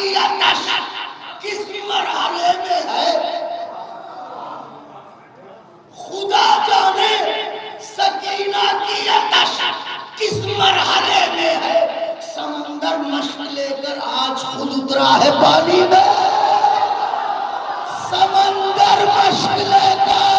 की आतश किस मरहले में है, खुदा जाने सकीना की आतश किस मरहले में है। समंदर मशक लेकर आज खुद उतरा है पानी में, समंदर मशक लेकर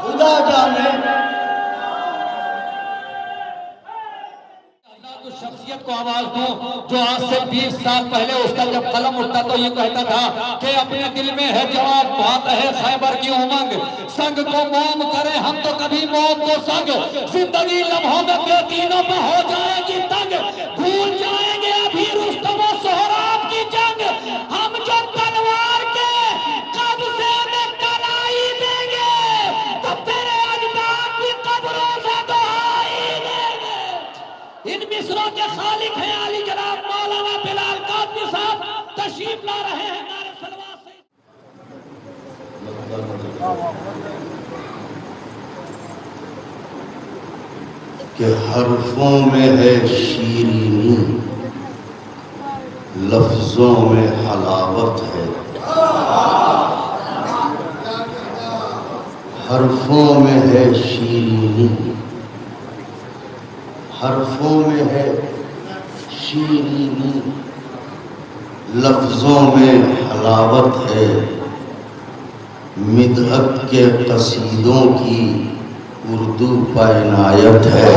खुदा जाने। तो शख्सियत को आवाज दूं जो आज से 20 साल पहले उसका जब कलम उठता तो ये कहता था कि अपने दिल में है जवाब, बात है खैबर की उमंग, संग को मोम करे हम तो कभी मौत को संग, जिंदगी लम्हों में बेतीनों पे हो जाएगी तंग, भूल जाएंगे अभी रुस्तम और सोहराब की जंग, हम जो तलवार के कब्जे में कलाई देंगे तो तेरे अजदाद की कब्रों से दुहाई देंगे। इन मिसरों के खालिक हैं आली जनाब मौलाना बिलाल कादरी साहब तशरीफ ला रहे हैं नारे सलवात से। कि हर्फों में है शीरीनी, लफ्जों में हलावत है। हर्फों में है शीरीनी, हर्फों में है शीरीनी, लफ्जों में हलावत है। मिदहत के कसीदों की उर्दू पर इनायत है।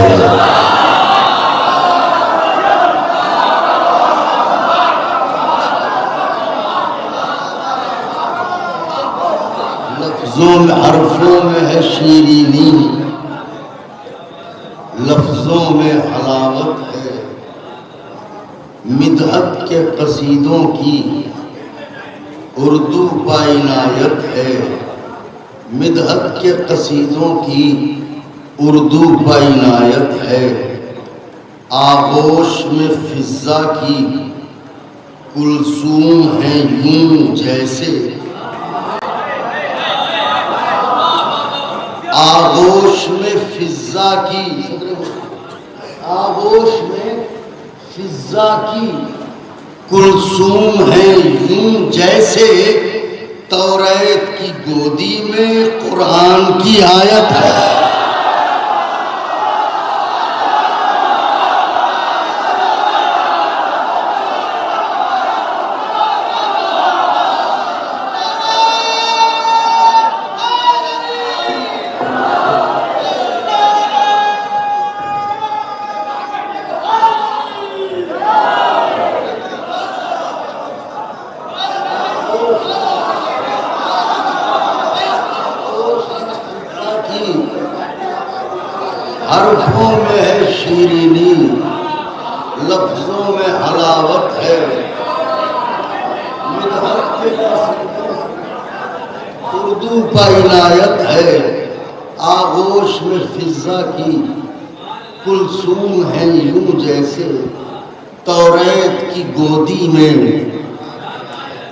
लफ्जों में हर्फों में है शीरीनी, लफ्जों में हलावत है। मिदहत के कसीदों की उर्दू पर इनायत है। मिदहत के कसीदों की उर्दू पर इनायत है। आगोश में फिजा की कुलसूम है यूं जैसे, आगोश में फिजा की, आगोश में फिजा की कुलसूम है यूं जैसे, तौरात की गोदी में कुरान की आयत है। हर्फों में है शीरीनी, लफ्जों में हलावत है। उर्दू पर इनायत है। आगोश में फिजा की कुलसूम है यूं जैसे, तौरात की गोदी में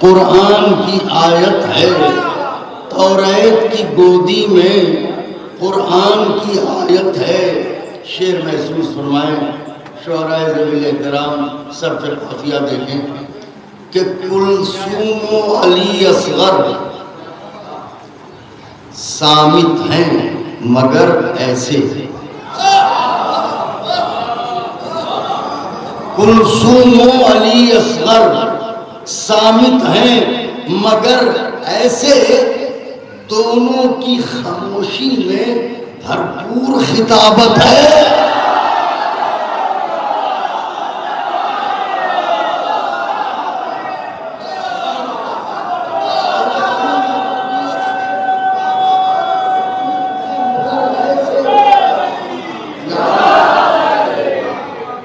कुरान की आयत है। तौरात की गोदी में कुरान की आयत है। शेर महसूस फरमाएं, शोहराए ज़वील एहतराम सर पे काफिया देखें कि कुलसूम अली असगर सामित हैं मगर ऐसे, कुलसूम अली असगर सामित हैं मगर ऐसे, दोनों की खामोशी में भरपूर खिताबत है।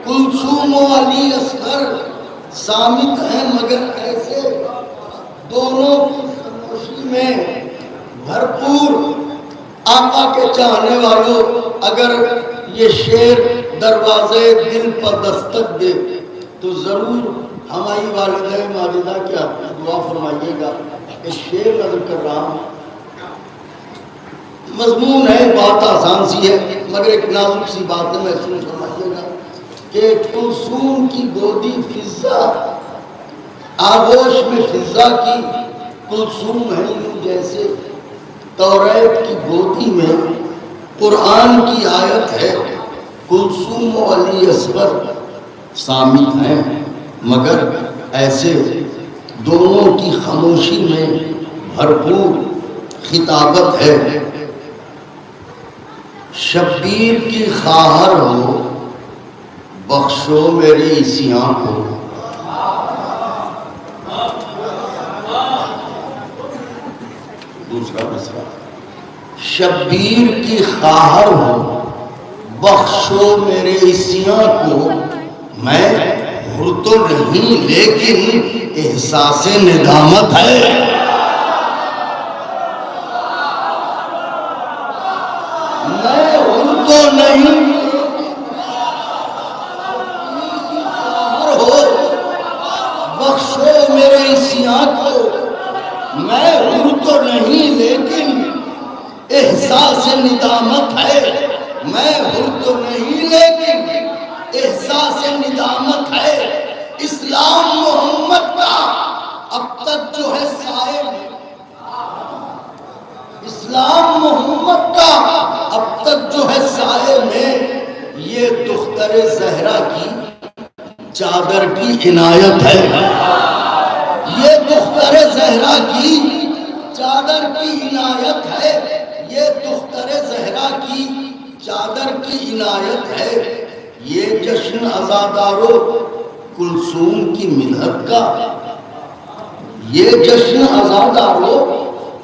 कुलसूम अली असगर सामित हैं मगर ऐसे, दोनों की खामोशी में भरपूर। आका के चाहने वालों, अगर ये शेर दरवाजे दिल पर दस्तक दे तो जरूर हमारी वालिदा माजिदा की दुआ फरमाइएगा। शेर नजर कर रहा हूँ मजमून है, बात आसान सी है, मगर एक नाजुक सी बात है, महसूस फरमाइएगा कि कुलसूम की गोदी फिजा, आगोश में फिजा की कुलसूम है, यूं जैसे तौरात की गोदी में कुरान की आयत है। कुलसूम और अली असगर शामिल हैं, मगर ऐसे दोनों की खामोशी में भरपूर खिताबत है। शब्बीर की खाहर हो, बख्शो मेरी इसियां को। दूसरा मिसरा, शब्बीर की खाहर हो, बख्शो मेरे इसियां को। मैं हुर तो नहीं लेकिन एहसास निदामत है। मैं हुर तो नहीं हो, बख्शो मेरे इसियां को। मैं हुर तो नहीं लेकिन एहसास निदामत है। मैं हुर तो नहीं लेकिन एहसास निदामत है। इस्लाम मोहम्मद का अब तक जो है साए में, इस्लाम मोहम्मद का अब तक जो है साए में, ये दुख्तरे ज़हरा की चादर की इनायत है। ये दुख्तरे ज़हरा की चादर की इनायत है। ये दुख्तरे ज़हरा की चादर की इनायत है। ये जश्न अज़ादारो कुलसूम की मिन्नत का, ये जश्न अज़ादारो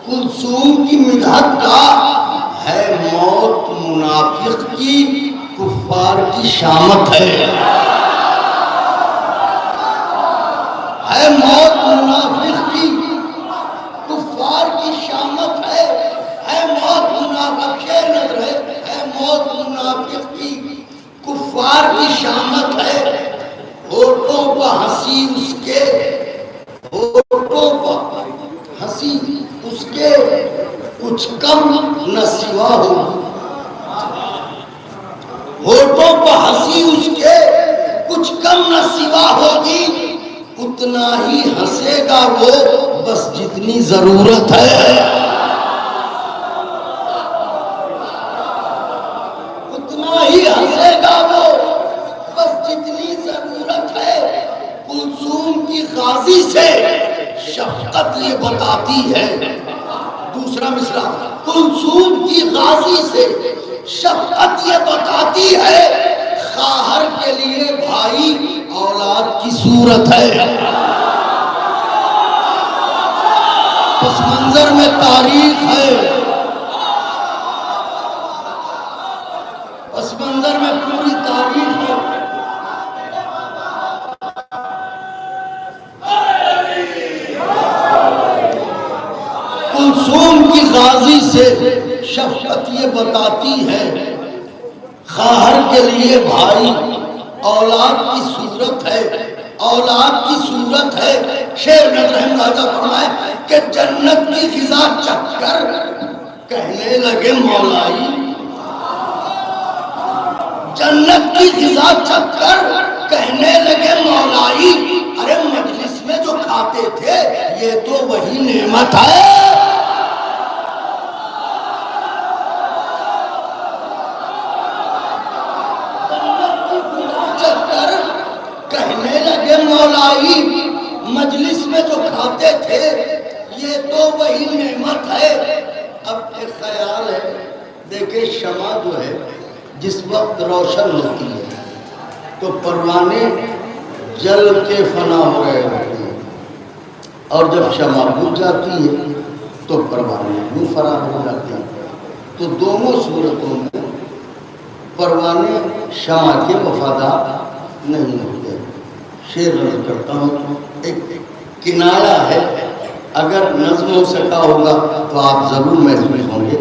कुलसूम की मिन्नत का है। मौत मुनाफिक की कुफ्फार की शामत है। मौत मुनाफिक की कुफ्फार की शामत है मौत मुनाफिक है मौत मुनाफिक की कुफ्फार की शामत है। होठों पर हंसी उसके, होठों पर हंसी उसके कुछ कम न सिवा होगी। होठों पर हंसी उसके कुछ कम न सिवा होगी। उतना ही हंसेगा वो बस जितनी जरूरत है। उतना ही हंसेगा वो बस जितनी जरूरत है। कुलसूम की गाजी से शफकत ये बताती है। दूसरा मिसरा, कुलसूम की गाजी से शफकत ये बताती है। खाहर के लिए भाई औलाद की सूरत है। उस मंजर में तारीख है, उस मंजर में पूरी तारीख है। कुलसूम की गाजी से शफकत ये बताती है। खाहर के लिए भाई औलाद की सूरत है, औलाद की सूरत है। शेर नजर फरमाए कि जन्नत की फिजा चक्कर कहने लगे मौलाई। जन्नत की फिजा चक्कर कहने लगे मौलाई। अरे मजलिस में जो खाते थे ये तो वही नेमत है। मौलाई मजलिस में जो खाते थे ये तो वही नेमत है। अब एक ख्याल है, देखे शमा जो है जिस वक्त रोशन होती है तो परवाने जल के फना हो रहे होते हैं, और जब शमा बुझ जाती है तो परवाने यूं फरार हो जाते हैं। तो दोनों सूरतों में परवाने शमा के वफादार नहीं होते। शेर नज़र करता हूँ, एक किनारा है, अगर नज़्म हो सका होगा तो आप ज़रूर महसूस होंगे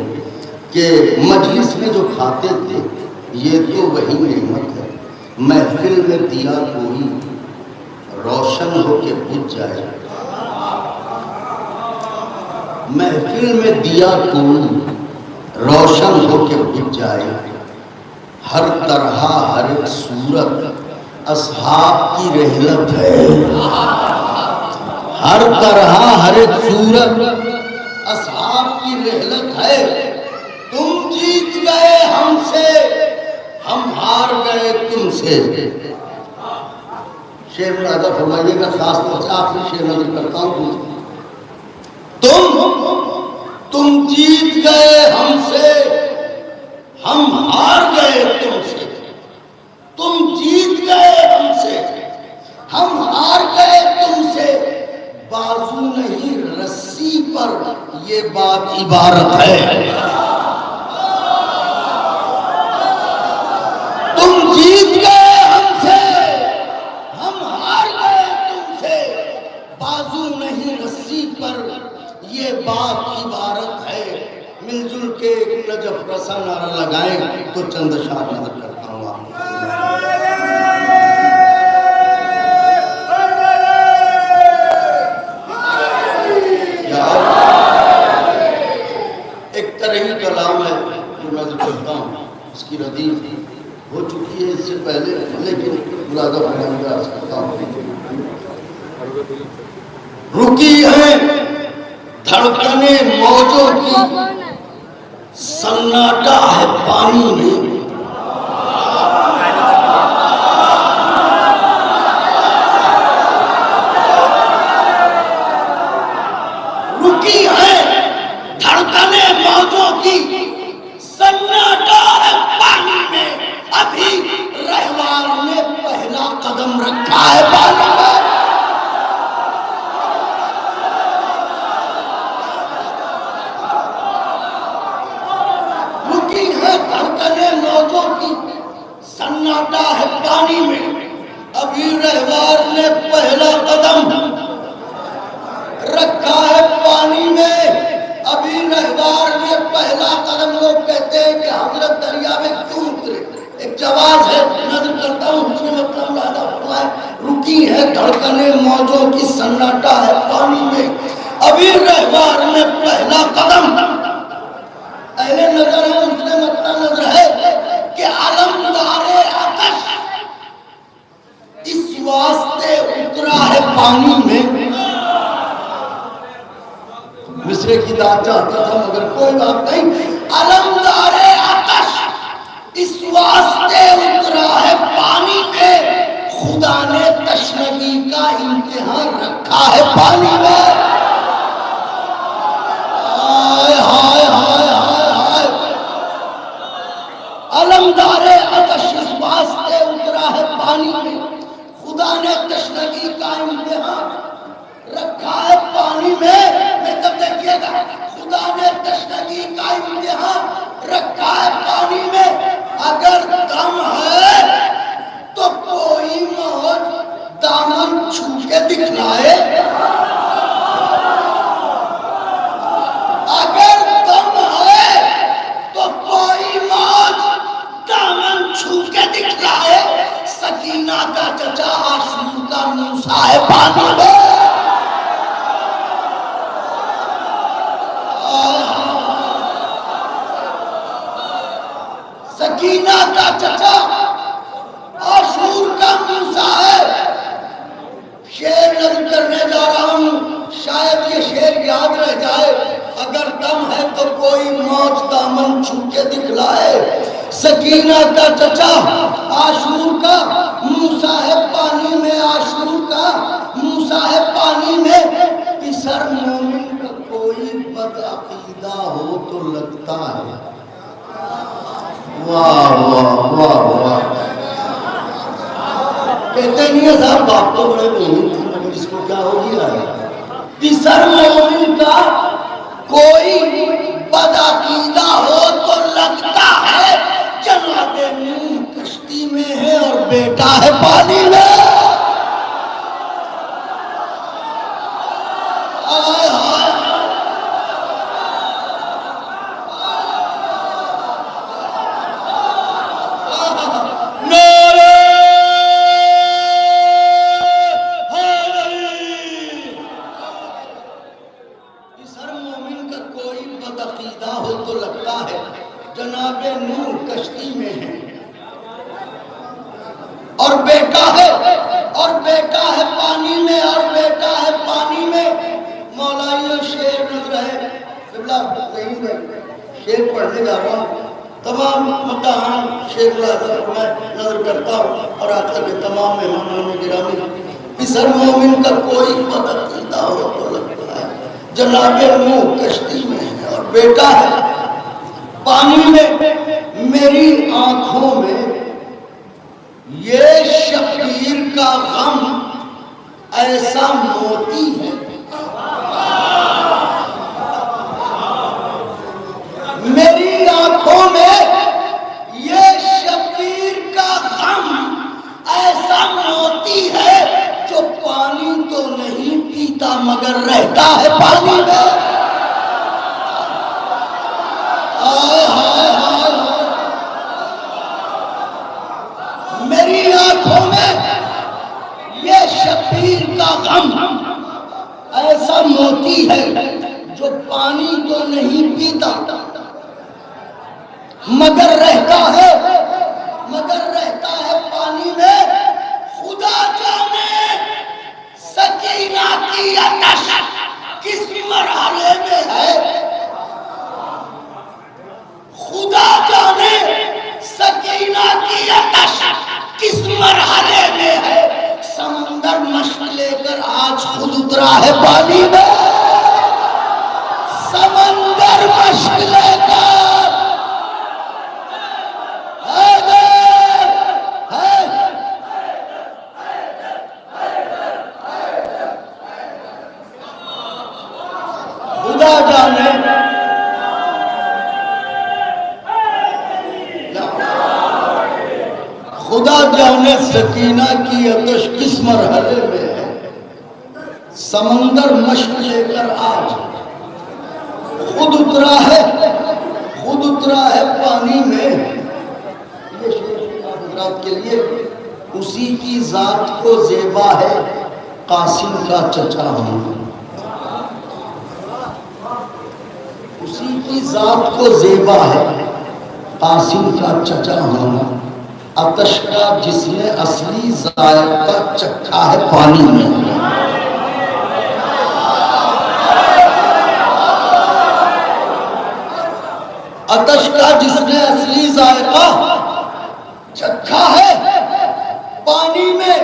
कि मजलिस में जो खाते थे ये तो वही नेमत है। महफिल में दिया कोई रोशन हो के बुझ जाए। महफिल में दिया कोई रोशन होके बुझ जाए। हर तरह हर एक सूरत असहाब की रहलत है। हर तरह हर एक सूरत असहाब की रहलत है। तुम जीत गए हमसे, हम हार गए तुमसे। शेर मुरादा फरमाइएगा, खास तौर से आखिरी शेर नजर करता हूं। तुम जीत गए हमसे, हम हार गए तुमसे। तुम जीत गए हमसे, हम हार गए तुमसे। बाजू नहीं रस्सी पर ये बात इबारत है। तुम जीत गए हमसे, हम हार गए तुमसे। बाजू नहीं रस्सी पर ये बात इबारत है। मिलजुल के एक नजफ रसा नारा लगाएं तो चंद शाह नजर करता हूँ आपको। एक तरही कलाम है जो नजर करता हूँ, इसकी रदीफ हो चुकी है इससे पहले, लेकिन मुरादा फरमाइएगा करता हूँ। रुकी है धड़कने मौजों की, सन्नाटा है पानी में। रुकी है धड़कने मौजों की, सन्नाटा है पानी में। अभी रहवार ने पहला कदम रखा है पानी में। धड़कने मौजों की, सन्नाटा है पानी में। अभी रहवार ने पहला कदम रखा है पानी में। अभी रहवार ने पहला कदम। लोग कहते हैं कि हजरत दरिया में क्यों उतरे? एक जवाब है, नजर करता हूँ, उसमें मतलब लादा फरमाए। रुकी है धड़कने मौजों की, सन्नाटा है पानी में। अभी रहवार ने पहला कदम। पहले नजर है, उसने मतलब नजर है कि आलमदारे आकाश इस वास्ते उतरा है पानी में। मिसरे की दाद चाहता था मगर कोई बात नहीं। आलमदारे आकाश इस वास्ते उतरा है पानी में। खुदा ने तशनगी का इम्तिहान रखा है पानी में। हाय हाय हाय हाय। अलमदारे आकाश इस वास्ते उतरा है पानी में। खुदा ने तशनगी का इम्तिहान रखा है पानी में। मैं तब देखिएगा, खुदा ने तशनगी का इम्तिहान रखा है पानी में। अगर दम है तो कोई मौत दामन छू के दिखलाए। अगर दम है तो कोई मौत दामन छू के दिखलाए। सकीना का चचा आशूर का मूसा है पानी में। सकीना का चचा आशूर का मूसा है। शेर नजर करने जा रहा हूं, शायद ये शेर याद रह जाए। अगर दम है तो कोई मौज दामन छू के दिखलाए। सकीना का चचा आशूर का मूसा है पानी में। आशूर का मूसा है पानी में। पिसर मोमिन का कोई बदअकीदा हो तो लगता है। वाह वाह वाह वाह। कहते नहीं है साहब, बाप तो बड़े मोमिन थे मगर इसको क्या हो गया है। पिसर मोमिन का कोई बदअकीदा हो तो लगता है। जनाबे नूह कश्ती में है और बेटा है पानी में। हाय हाय। पिसर मोमिन का कोई बदअकीदा हो तो लगता है और बेटा है, और बेटा है पानी में, और बेटा है पानी में। मौलाइयो शेर नजर है, किबला नहीं है, शेर पढ़ने जा रहा हूँ। तमाम मकान शेर मैं नजर करता हूँ और आकर के तमाम मेहमानों ने गिरामी फिसर मोमिन का कोई पता हो तो लगता है जनाबे मुंह कश्ती में है और बेटा है पानी में। मेरी आंखों में ये शबीर का गम ऐसा मोती है, मेरी आंखों में ये शबीर का गम ऐसा मोती है जो पानी तो नहीं पीता मगर रहता है पानी में। हाय हाय हाय, मेरी आंखों में ये शबीर का गम ऐसा मोती है जो पानी तो नहीं पीता मगर रहता है पानी में। खुदा जाने सकीना की आतश किस मरहले में है, खुदा जाने सकीना की आतश किस मरहले में है। समंदर मशक लेकर आज खुद उतरा है पानी में, समंदर मशक लेकर खुदा जाने सकीना की आतश किस मरहले में है। समंदर मशक लेकर आज खुद उतरा है पानी में। ये शेर हजरात के लिए उसी की जात को ज़ेबा है कासिम का चचा होना, उसी की जात को ज़ेबा है कासिम का चचा होना। आतश का जिसने असली जायका चखा है पानी में, आतश का जिसने असली जायका चखा है पानी में।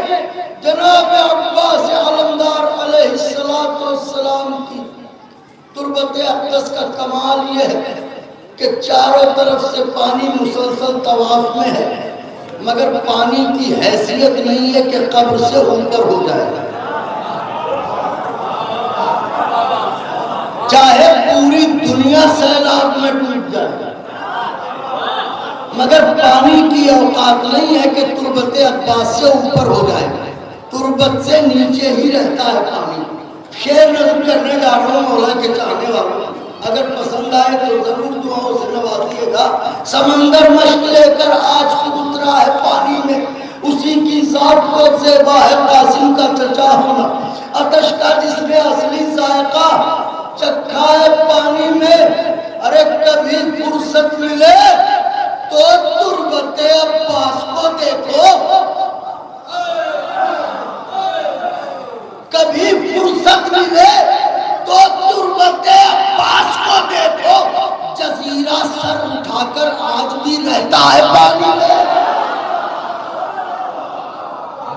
जनाब अब्बास अलमदार अलैहिस्सलाम की तुर्बत अक़दस का कमाल ये है कि चारों तरफ से पानी मुसलसल तवाफ में है मगर पानी की हैसियत नहीं है कि कब्र से ऊपर हो जाए। चाहे पूरी दुनिया सैलाब में डूब जाए मगर पानी की औकात नहीं है कि तुर्बत अब्बास से ऊपर हो जाए, तुर्बत से नीचे ही रहता है पानी। शेर नज़र करने जा रहा हूँ मौला के चाहने वालों, अगर पसंद आए तो जरूर दुआओं से नवाजिएगा। समंदर मशक लेकर आज खुद उतरा है पानी में, उसी की जात को ज़ेबा है कासिम का चचा होना। आतश का जिसने असली जायका चखा है पानी में। अरे कभी फुर्सत मिले तो तुर्बत अब्बास को देखो, कभी फुर्सत मिले तो तुर्बत अब्बास को देखो। जजीरा सर उठाकर आज भी रहता है पानी में,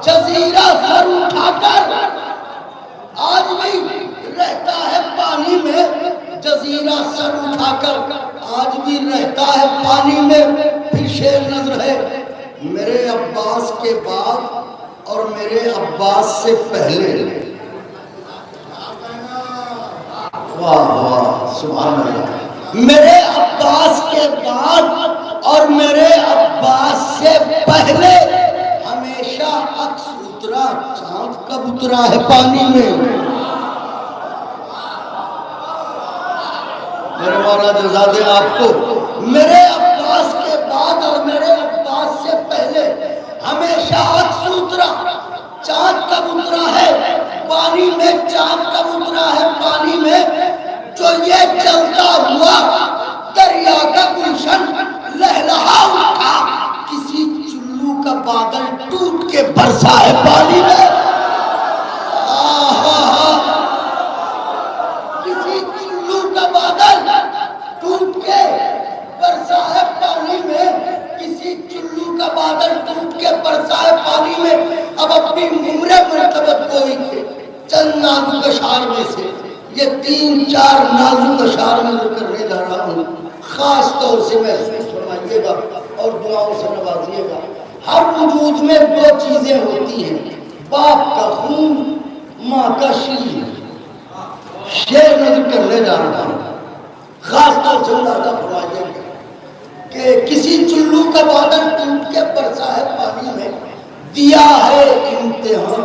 जजीरा सर उठाकर आज भी रहता है पानी में, जजीरा सर उठाकर आज भी रहता है पानी में। फिर शेर नजर है, मेरे अब्बास के बाद और मेरे अब्बास से पहले। वाह वाह सुभान अल्लाह। मेरे अब्बास के बाद और मेरे अब्बास से पहले हमेशा अक्स उतरा, चांद कब उतरा है पानी में। मेरे मौला जज़ा दे आपको। मेरे अब्बास के बाद और मेरे अब्बास से पहले हमेशा अक्स उतरा, चांद कब उतरा है पानी में, चांद कब उतरा है पानी में। जो ये चलता हुआ दरिया का गुलशन लहलहा उठा, किसी चुल्लू का बादल टूट के बरसा है पानी में। किसी चुल्लू का बादल टूट के बरसा है पानी में, किसी चुल्लू का बादल टूट के बरसा है पानी में। अब अपनी उम्र मर्तबत कोई थे चंद नाजुक अशार में से ये 3-4 नाजुक अशार में करने जा रहा हूँ। खास तौर से महसूस फरमाइएगा और दुआओं से नवाजिएगा। हर वजूद में 2 चीजें होती हैं, बाप का खून, माँ का शील। शेर नजर करने जा रहा हूँ, खास तौर से अंदाजा फरमाइएगा कि किसी चुल्लू का बादल टूट के बरसा है पानी में। दिया है इम्तिहान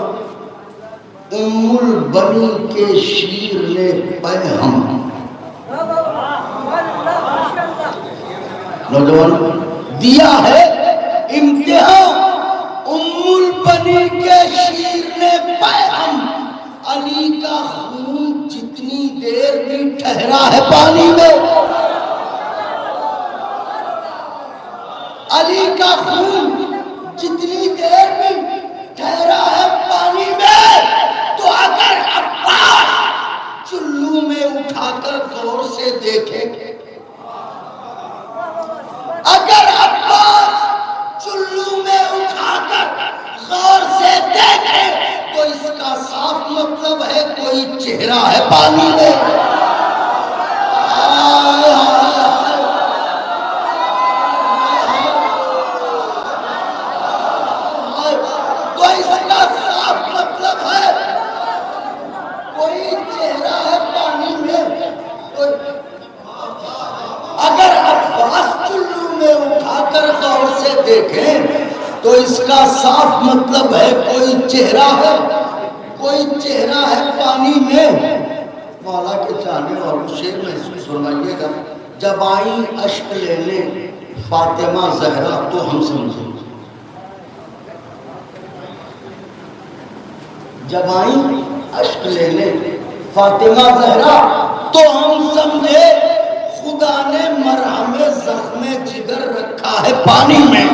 उम्मुल बनी के शीर ने पैहम। नौजवान, दिया है इम्तिहान उम्मुल बनी के शीर ने पैहम। अली का खून जितनी देर भी ठहरा है पानी में, अली का खून जितनी देर भी ठहरा है पानी में, तो अगर अब्बास चुल्लू में उठाकर गौर से देखे, अगर अब्बास चुल्लू में उठाकर गौर से देखे, तो इसका साफ मतलब है कोई चेहरा है पानी में। तो इसका साफ मतलब है कोई चेहरा है पानी में। तो अगर अब्बास चुल्लू में उठाकर गौर से देखें, तो इसका साफ मतलब है कोई चेहरा है, कोई चेहरा है पानी में। मौला के चाहने वालों, शेर महसूस फरमाइएगा। जब आई अश्क लेने फातिमा जहरा तो हम समझे, जब आई अश्क लेने फातिमा जहरा तो हम समझे खुदा ने मरहमे जख्मे जिगर रखा है पानी में।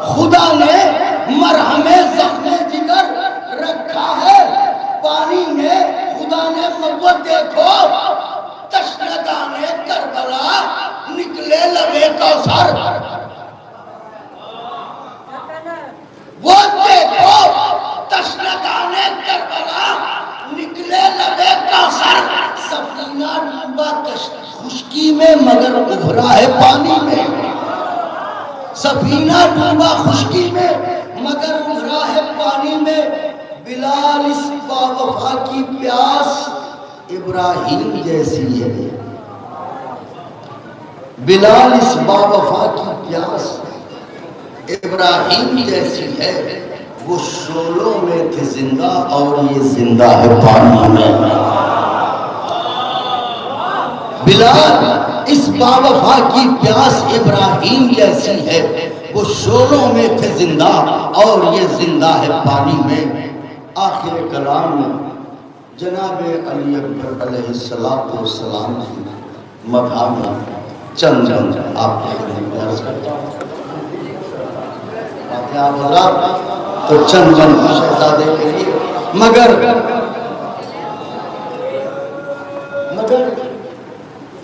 खुदा ने मरहमे जख्मे जिगर रखा है पानी में। खुदा ने वो देखो तशनदाने करबला निकले लबे कौसर, वो देखो तशनदाने करबला निकले लबे कौसर। सफीना डूबा खुशकी में मगर उभरा है पानी में, सफीना डूबा खुशकी में मगर उभरा है पानी में। बिलाल इस बावफा की प्यास इब्राहिम जैसी है, बिलाल इस बावफा की प्यास इब्राहिम जैसी है। वो शोलों में थे जिंदा और ये जिंदा है पानी में। बिलाल इस बावफा की प्यास इब्राहिम जैसी है, वो शोलों में थे जिंदा और ये जिंदा है पानी में। आखिर कलाम में जनाब अली अकबर अलैहिस्सलातु वस्सलाम की मदह में चंद आपके अर्ज करता हूँ। तो चंद शहजादे के लिए मगर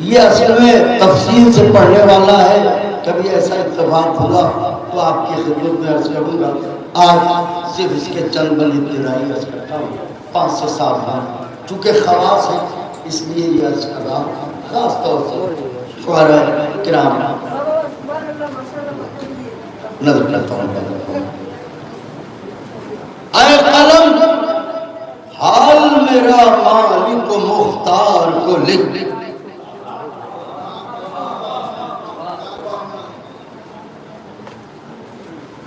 ये असल में तफसील से पढ़ने वाला है। कभी ऐसा इत्तेफाक हुआ तो आपकी खिदमत में अर्ज करूँगा। आज सिर्फ इसके चंद बंद इब्तिदाई अर्ज करता हूँ, 5 से 7 बार। चूँकि ख़वास है इसलिए ये अर्ज कर रहा हूँ, खास तौर से शुआरा किराम नजर करता हूँ। आए कलम हाल मेरा मालिक मुख्तार को लिख,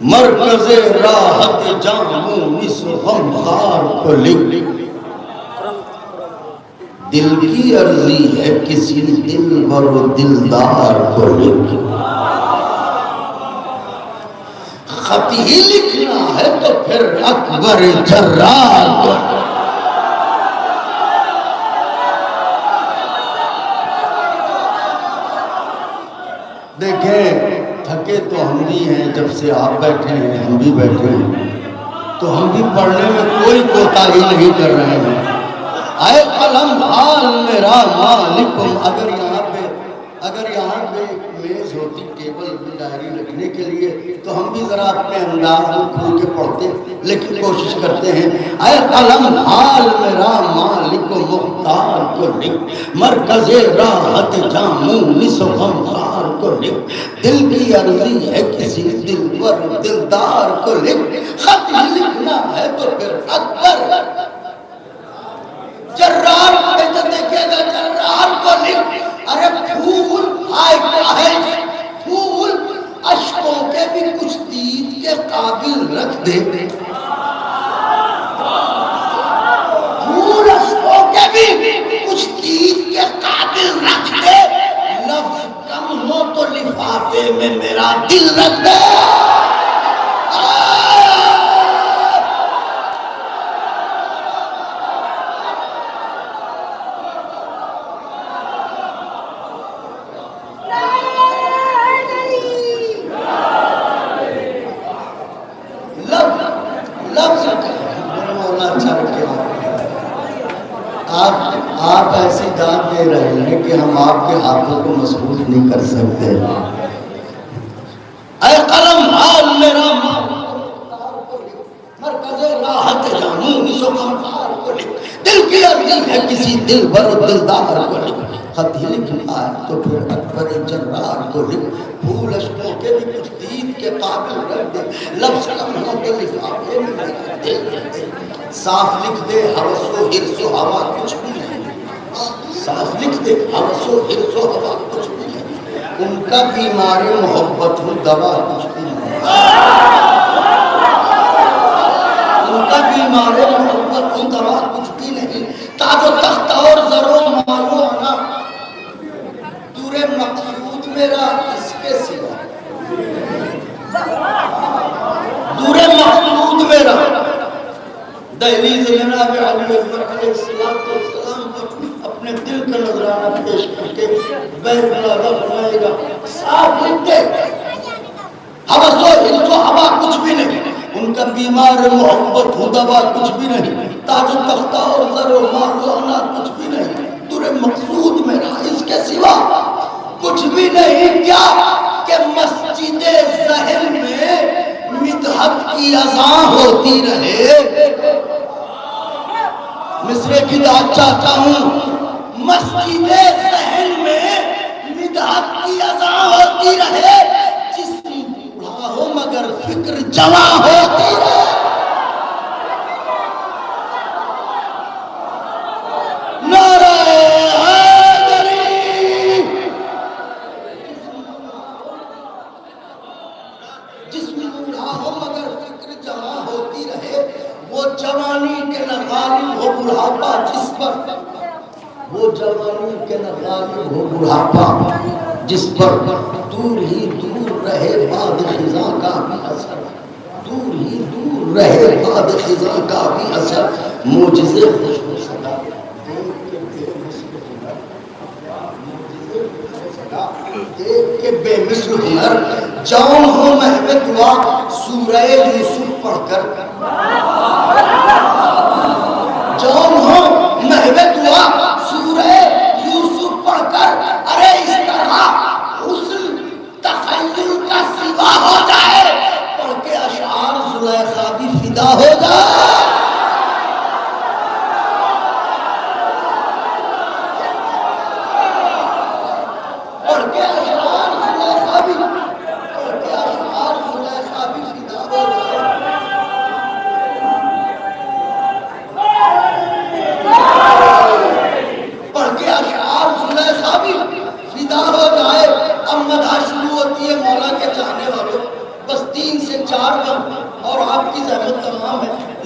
मरकज़े राहत जामू निस गमखार को लिख। दिल की अर्जी है किसी दिल बर दिलदार को लिख। खत ही लिखना है तो फिर अकबर जर्रार को। देखें थके तो हम भी हैं, जब से आप बैठे हैं हम भी बैठे हैं, तो हम भी पढ़ने में कोई कोताही नहीं कर रहे हैं। आए कलम हाल मेरा मालिकुम। अगर यहाँ पे मेज होती, टेबल में डायरी रखने के लिए, तो हम भी जरा अपने अंदाज में खुल के पढ़ते, लेकिन कोशिश करते हैं। आए कलम हाल मेरा मालिकुम मुख्तार को लिख, मरकज़े राहत जामू निसो गमखार को लिख, दिल की अर्जी है किसी दिलबर दिलदार को लिख, खत लिखना है तो फिर अकबर जर्रार पे तो देखेगा जर्रार को लिख। अरे फूल आए काहे, फूल अश्कों के भी कुछ दीद के काबिल रख दे, फूल अश्कों के भी कुछ दीद के काबिल रख दे, लफ्ज कम हो तो लिफाफे में मेरा दिल रख दे। आप ऐसी दाद दे रहे हैं कि हम आपके हाथों को मजबूत नहीं कर सकते। ऐ कलम हाल मेरा मरकज़े राहत जानू निसो गमखार को लिख, दिल की अर्जी है किसी दिलबर दिलदार को लिख, खत ही लिखना है तो फिर अकबर जर्रार को लिख, फूल अश्कों के भी कुछ दीद के काबिल रख दे, लफ्ज़ कम हो तो लिफाफे में रख दे, साफ लिख दे हवसो हिर्सो हवा कुछ भी नहीं, साफ लिख दे हवसो हिर्सो हवा कुछ भी नहीं, उनका बीमारी मोहब्बत हो दवा कुछ भी नहीं, उनका बीमारी मोहब्बत हो दवा कुछ भी नहीं, ताजो तख्ता और जरो मालो आना दूरे मकसूद मेरा इसके सिवा, दूरे मकसूद मेरा दहलीज जनाब अली अकबर अलैहिस्सलाम को अपने दिल का नजराना पेश करके बैरबलागा बनाएगा। साफ लिखते हवसो हिर्सो हवा कुछ भी नहीं, उनका बीमार मोहब्बत हो दवा कुछ भी नहीं, ताजो तख्ता और जरो मालो आना कुछ भी नहीं, तुरे मकसूद मेरा इसके सिवा कुछ भी नहीं। क्या कि मस्जिदे ज़हन में मिदहत की अज़ां होती रहे। मिसरे की दाद चाहता हूँ, मस्जिदे ज़हन में मिदहत की अज़ां होती रहे, जिस्म बूढ़ा हो मगर फिक्र जवां होती रहे। जवानी के न गालिब हो बुढ़ापा जिस पर, वो जवानी के न गालिब हो बुढ़ापा जिस पर, दूर ही दूर रहे बाद खिज़ा का भी असर, दूर ही दूर रहे बाद खिज़ा का भी असर, मोजिज़े खुशबू सदा देख के बेमिसल हुनर, जौन हो महवे दुआ सूरह यूसुफ पढ़कर, जौन हो महवे दुआ सूरह यूसुफ पढ़कर, अरे इस तरह हुस्न तखय्युल का सिवा हो जाए, पढ़ के अशआर ज़ुलैखा भी फिदा हो जाए।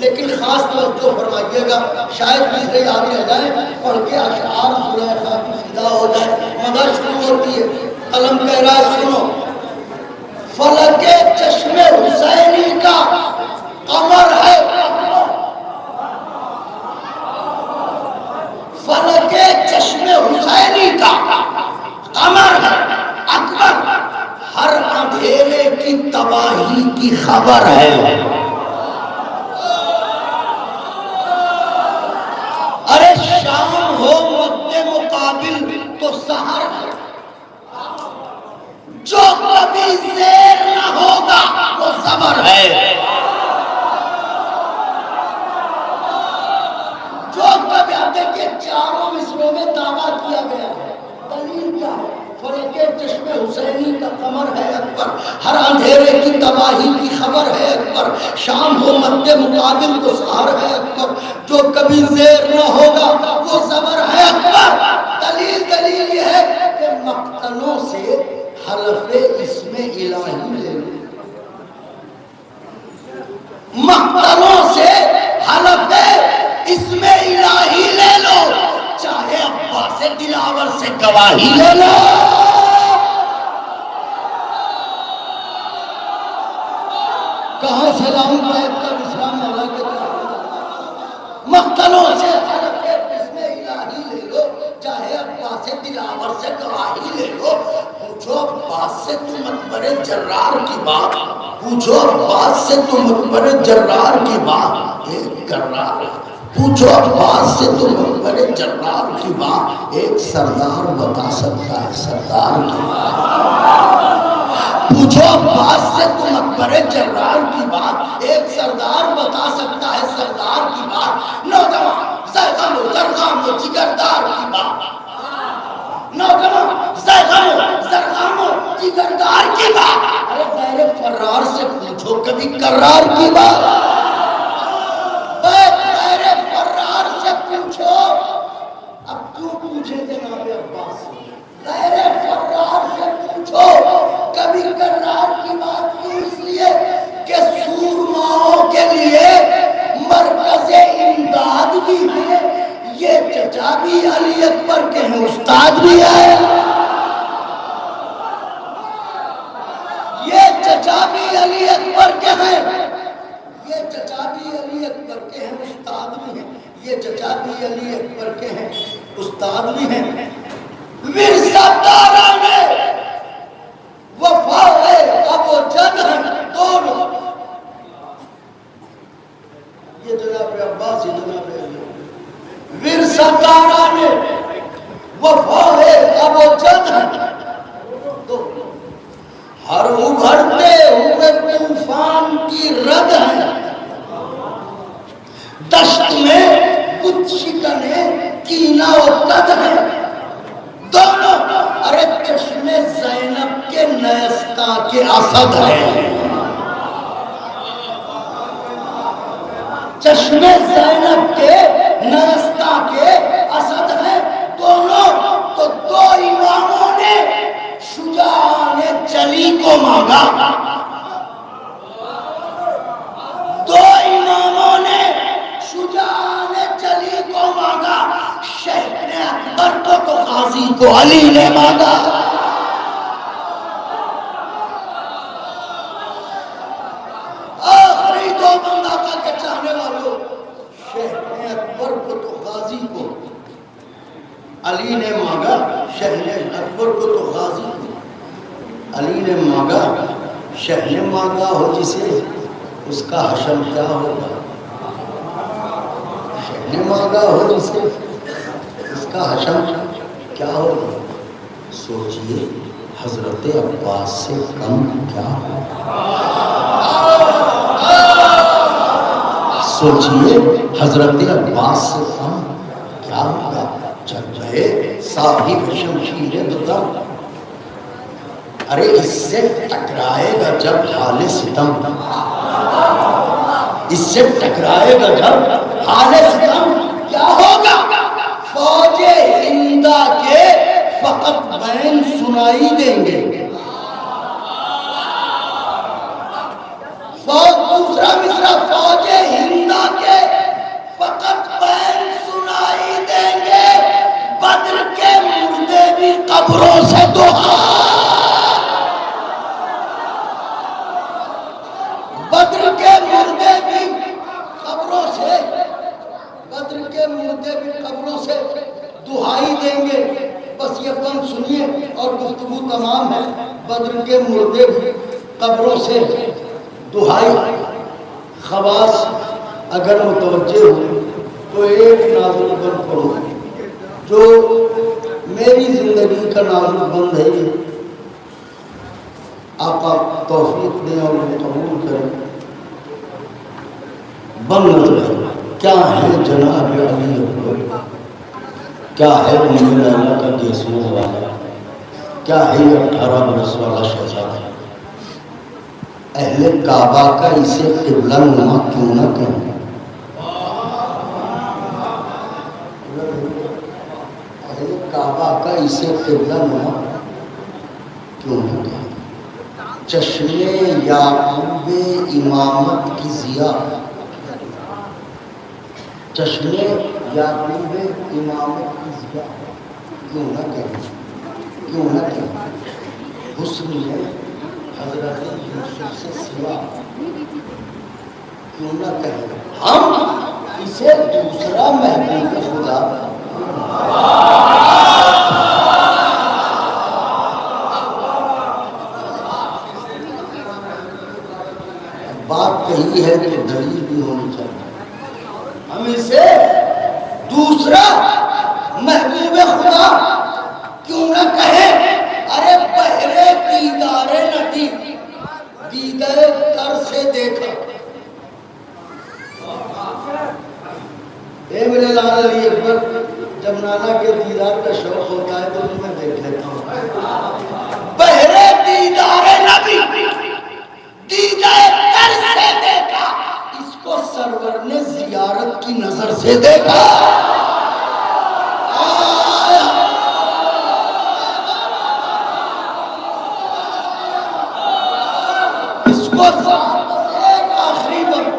लेकिन खास तवज्जो फरमाइएगा, शायद दूसरे याद रह जाए, पढ़ के अशआर ज़ुलैखा भी फिदा हो जाए। मगर शुरू होती है, कलम कह रहा है सुनो, फलके चश्मे हुसैनी का कमर है, फलके चश्मे हुसैनी का कमर है अकबर, हर हर अंधेरे की तबाही की खबर है। अरे शाम हो मद्दे मुकाबिल तो सहर है। जो कभी देर न होगा वो ज़बर है। जो कभी, आप देखिए चारों मिसरों में दावा किया गया है। दलील क्या है? फलके चश्मे हुसैनी का कमर है अकबर, हर अंधेरे की तबाही की खबर है अकबर, शाम हो मद्दे मुकाबिल तो सहर है अकबर, जो कभी देर न होगा वो ज़बर है अकबर। दलील ये है कि मक्तलों से हलफे इसमें इलाही ले लो, मक्तलों से हलफे इसमें इलाही ले लो, चाहे अब्बास से दिलावर से गवाही ले लो। कहां से लाऊं बैत का इस्लाम वाला के मक्तलों से हलफे इसमें इलाही ले लो, चाहे अब्बास से दिलावर से गवाही ले लो। पूछो अब्बास से तुम अकबर जर्रार की बात, पूछो अब्बास से तुम अकबर जर्रार की बात, एक कर्रार। पूछो अब्बास से तुम अकबर जर्रार की बात, एक सरदार बता सकता है सरदार की बात। पूछो अब्बास से तुम अकबर जर्रार की बात, एक सरदार बता सकता है सरदार की बात। नौजवान ज़रग़ाम जिगरदार की बात, नौजवान ज़रग़ाम जिगरदार की बात। अरे गैर फर्रार से पूछो कभी कर्रार की बात, गैर फर्रार से पूछो। अब क्यों पूछे जनाब अब्बास से? गैर फर्रार से पूछो कभी कर्रार की बात क्यों? इसलिए कि सूरमाओं के लिए मरकज़े इमदाद भी है, ये चचा भी अली अकबर के हैं, उस्ताद भी है, ये चचा भी अली अकबर के हैं, ये चचा भी अली अकबर के हैं, उस्ताद भी हैं, ये चचा भी अली अकबर के हैं, उस्ताद भी हैं। विरसादाराने वफा है अब वो जद है दोनों, ये जनाब अब्बास ही जनाब विरसादाराने वफा है अब वो जद है दोनों, हर उभरते हुए तूफान की रद है, दश्त में कुछ शिकने कीना और कद है दोनों। अरे चश्मे ज़ैनब के नयस्ता के असद है, चश्मे ज़ैनब के नयस्ता के असद है दोनों। तो दो इमामों ने शुजाने चली को मांगा, दो इमामों ने शुजाने चली को मांगा, शहर अकबर को तो गाजी को अली ने मांगा। आखिरी दो बंदा के चाहने वालों, शहर अकबर को तो गाजी को अली ने मांगा, शहर अकबर को तो गाजी को अली ने मांगा। शहर ने मांगा हो जिसे उसका हशम क्या होगा, शहर ने मांगा हो जिसे उसका हशम क्या होगा। सोचिए हजरत अब्बास से कम क्या होगा, सोचिए हजरत अब्बास से कम क्या होगा। चल रहे साहिब शमशीर दुदम, अरे इससे टकराएगा जब हाले सितम, इससे टकराएगा जब हाले सितम क्या होगा। फौजे हिंदा के फकत बैन सुनाई देंगे, दूसरा मिसरा फौजे हिंदा के फकत बैन सुनाई देंगे, बद्र के मुर्दे भी कब्रों से दुआ, बद्र के मुर्दे भी कब्रों से, बद्र के मुर्दे भी कब्रों से दुहाई देंगे। बस ये बंद सुनिए और गुफ्तगू तमाम है। बद्र के मुर्दे भी कब्रों से दुहाई खवास अगर मुतवज्जे हो तो एक नाजुक बंद करो जो मेरी जिंदगी का नाजुक बंद है ये आका तौफीक दें और कबूल करें। बंद क्या है जनाब अली अकबर, क्या है उम्मे लैला का गेसों वाला, क्या है 18 बरस वाला शहजादा। अहले काबा का इसे किबला नुमा क्यों ना कहें। अहले काबा का इसे किबला नुमा क्यों ना कहें। चश्मे याकूबे इमामत की जिया, चश्मे याकूबे इमामत की जिया क्यों ना कहें, क्यों ना कहें। हुस्न है हजरत यूसुफ से सिवा क्यों ना कहें। हम इसे दूसरा महबूब खुदा बात कही है कि दलील भी होनी चाहिए। हम इसे दूसरा महबूब खुदा क्यों ना कहें। अरे पहले दीदारे नबी दीदारे कर से देखा। मेरे लाल अली अकबर जब नाना के दीदार का शौक होता है तो मैं देख लेता हूँ। पहले दीदारे नबी दीदारे कर से देखा, इसको सरवर ने जियारत की नजर से देखा। इसको एक आखिरी वक्त,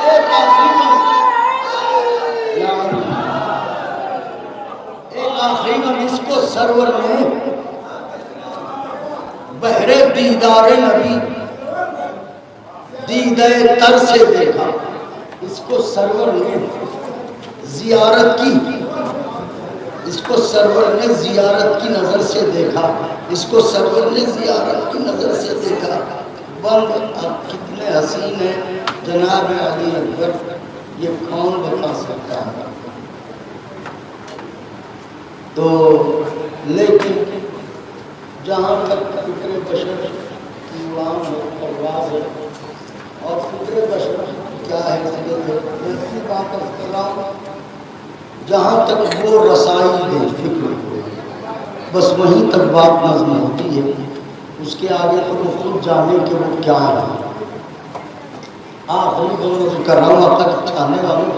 एक आखिरी वक्त इसको सरवर ने बहरे दीदारे नबी दीदारे तर से देखा। इसको सरवर ने जियारत की, इसको सरवर ने जियारत की नजर से देखा, इसको सरवर ने जियारत की नजर से देखा। बंद अब कितने हसीन है जनाब अली अकबर, ये कौन बता सकता है। तो लेकिन जहाँ तक फिक्र बशर की उड़ान है, परवाज़ है, और फिक्र बशर क्या हैसियत है, ऐसी बात कर रहा हूँ जहाँ तक वो रसाई दे फिक्र को, बस वहीं तक बात नज़म होती है। उसके आगे तो वो खुद जाने कि वो क्या है। आखिरी दोनों कर रहा हूँ, अब तक छाने वालों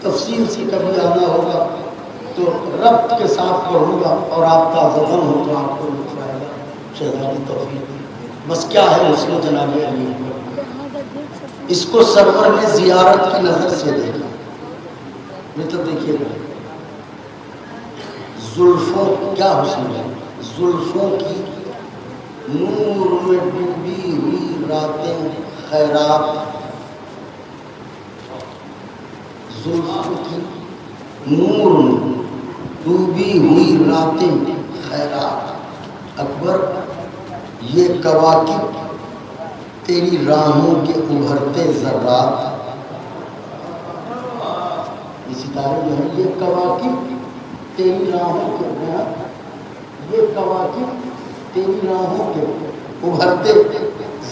तफसील से कभी आना होगा तो रब के साथ पढ़ूंगा और आपका ज़बन हो तो आपको लुत्फ़ आएगा। शहज़ादी तौफीक बस क्या है उसमें जनाब अली। इसको सरवर ने जियारत की नज़र से देखा। मतलब देखिएगा जुल्फों क्या हुस्न है, जुल्फों की नूर में डूबी हुई रातें खैरात, जुल्फों की नूर में डूबी हुई रातें खैरात। अकबर ये कवाकिब तेरी राहों के उभरते ज़र्रात, ये सितारे जो है ये कवाकिब तेरी राहों के, ये कवाकिब तेरी राहों के उभरते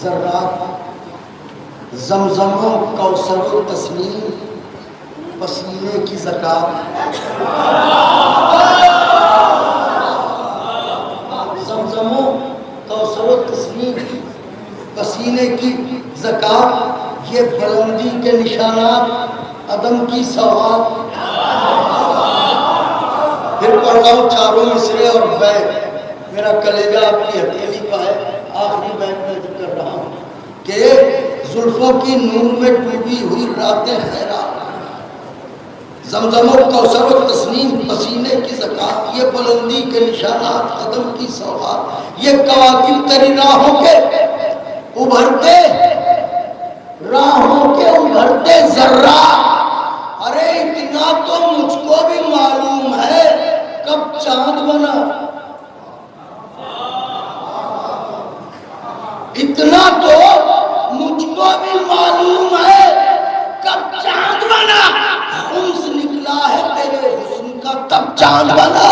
ज़र्रात। ज़मज़मों कौसर तस्नीम पसीने की ज़कात, ज़मज़मों कौसर तस्नीम पसीने की ज़कात। ये बुलंदी के निशानात अदम की सवात। फिर पढ़ रहा हूँ चारों मिसरे और बैठ मेरा कलेजा आपकी हथेली पर है। आखिरी बैठ में जिक्र कर रहा हूँ कि जुल्फों की नूर में डूबी हुई रातें खैरात, ज़मज़म कौसर तस्नीम पसीने की ज़कात। ये बुलंदी के निशानात कदम की सौगात। ये कवाकिब तेरी राहों के उभरते, राहों के उभरते ज़र्रा। अरे इतना तो मुझको भी मालूम है कब चांद बना। इतना तो मुझको भी मालूम है, कब चांद बना खुम्स निकला है तेरे हुस्न का, तब चांद बना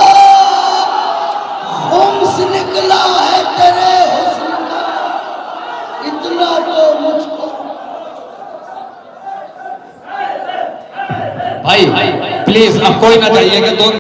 खुम्स निकला है तेरे हुस्न का, इतना तो मुझको। भाई प्लीज अब कोई ना जाइएगा, दो